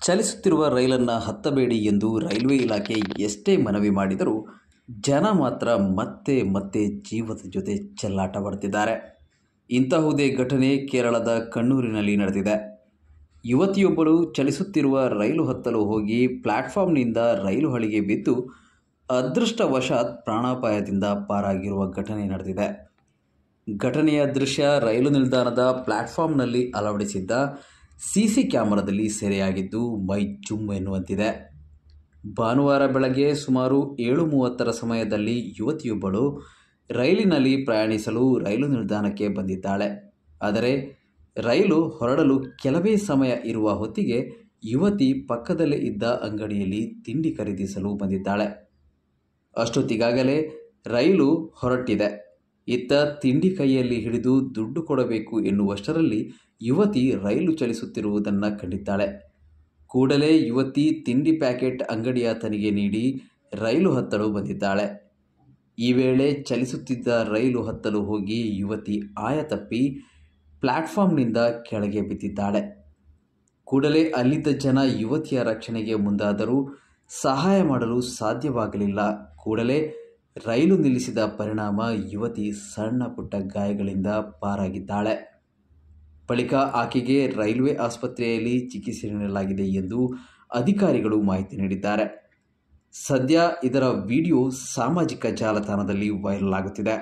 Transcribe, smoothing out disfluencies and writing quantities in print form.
ಚಲಿಸುತ್ತಿರುವ ರೈಲನ್ನು ಹತ್ತಬೇಡಿ ಎಂದು ರೈಲ್ವೆ ಇಲಾಖೆ ಎಷ್ಟೇ ಮನವಿ ಮಾಡಿದರೂ ಜನ ಮಾತ್ರ ಮತ್ತೆ ಮತ್ತೆ ಜೀವದ ಜೊತೆ ಚೆಲ್ಲಾಟವಾಡುತ್ತಿದ್ದಾರೆ. ಇಂತಹುದೇ ಘಟನೆ ಕೇರಳದ ಕಣ್ಣೂರಿನಲ್ಲಿ ನಡೆದಿದೆ. ಯುವತಿಯೊಬ್ಬಳು ಚಲಿಸುತ್ತಿರುವ ರೈಲು ಹತ್ತಲು ಹೋಗಿ ಪ್ಲಾಟ್ಫಾರ್ಮ್ನಿಂದ ರೈಲು ಹಳಿಗೆ ಬಿದ್ದು ಅದೃಷ್ಟವಶಾತ್ ಪ್ರಾಣಾಪಾಯದಿಂದ ಪಾರಾಗಿರುವ ಘಟನೆ ನಡೆದಿದೆ. ಘಟನೆಯ ದೃಶ್ಯ ರೈಲು ನಿಲ್ದಾಣದ ಪ್ಲಾಟ್ಫಾರ್ಮ್ನಲ್ಲಿ ಅಳವಡಿಸಿದ್ದ ಸಿಸಿ ಕ್ಯಾಮೆರಾದಲ್ಲಿ ಸೆರೆಯಾಗಿದ್ದು ಮೈ ಜುಮ್ ಎನ್ನುವಂತಿದೆ. ಭಾನುವಾರ ಬೆಳಗ್ಗೆ ಸುಮಾರು 7:30 ಸಮಯದಲ್ಲಿ ಯುವತಿಯೊಬ್ಬಳು ರೈಲಿನಲ್ಲಿ ಪ್ರಯಾಣಿಸಲು ರೈಲು ನಿಲ್ದಾಣಕ್ಕೆ ಬಂದಿದ್ದಾಳೆ. ಆದರೆ ರೈಲು ಹೊರಡಲು ಕೆಲವೇ ಸಮಯ ಇರುವ ಹೊತ್ತಿಗೆ ಯುವತಿ ಪಕ್ಕದಲ್ಲೇ ಇದ್ದ ಅಂಗಡಿಯಲ್ಲಿ ತಿಂಡಿ ಖರೀದಿಸಲು ಬಂದಿದ್ದಾಳೆ. ಅಷ್ಟೊತ್ತಿಗಾಗಲೇ ರೈಲು ಹೊರಟಿದೆ. ಇತ್ತ ತಿಂಡಿ ಕೈಯಲ್ಲಿ ಹಿಡಿದು ದುಡ್ಡು ಕೊಡಬೇಕು ಎನ್ನುವಷ್ಟರಲ್ಲಿ ಯುವತಿ ರೈಲು ಚಲಿಸುತ್ತಿರುವುದನ್ನು ಕಂಡಿದ್ದಾಳೆ. ಕೂಡಲೇ ಯುವತಿ ತಿಂಡಿ ಪ್ಯಾಕೆಟ್ ಅಂಗಡಿಯಾತನಿಗೆ ನೀಡಿ ರೈಲು ಹತ್ತಲು ಬಂದಿದ್ದಾಳೆ. ಈ ವೇಳೆ ಚಲಿಸುತ್ತಿದ್ದ ರೈಲು ಹತ್ತಲು ಹೋಗಿ ಯುವತಿ ಆಯ ತಪ್ಪಿ ಪ್ಲಾಟ್ಫಾರ್ಮ್ನಿಂದ ಕೆಳಗೆ ಬಿದ್ದಿದ್ದಾಳೆ. ಕೂಡಲೇ ಅಲ್ಲಿದ್ದ ಜನ ಯುವತಿಯ ರಕ್ಷಣೆಗೆ ಮುಂದಾದರೂ ಸಹಾಯ ಮಾಡಲು ಸಾಧ್ಯವಾಗಲಿಲ್ಲ. ಕೂಡಲೇ ರೈಲು ನಿಲ್ಲಿಸಿದ ಪರಿಣಾಮ ಯುವತಿ ಸಣ್ಣ ಪುಟ್ಟ ಗಾಯಗಳಿಂದ ಪಾರಾಗಿದ್ದಾಳೆ. ಬಳಿಕ ಆಕೆಗೆ ರೈಲ್ವೆ ಆಸ್ಪತ್ರೆಯಲ್ಲಿ ಚಿಕಿತ್ಸೆ ನೀಡಲಾಗಿದೆ ಎಂದು ಅಧಿಕಾರಿಗಳು ಮಾಹಿತಿ ನೀಡಿದ್ದಾರೆ. ಸದ್ಯ ಇದರ ವಿಡಿಯೋ ಸಾಮಾಜಿಕ ಜಾಲತಾಣದಲ್ಲಿ ವೈರಲ್ ಆಗುತ್ತಿದೆ.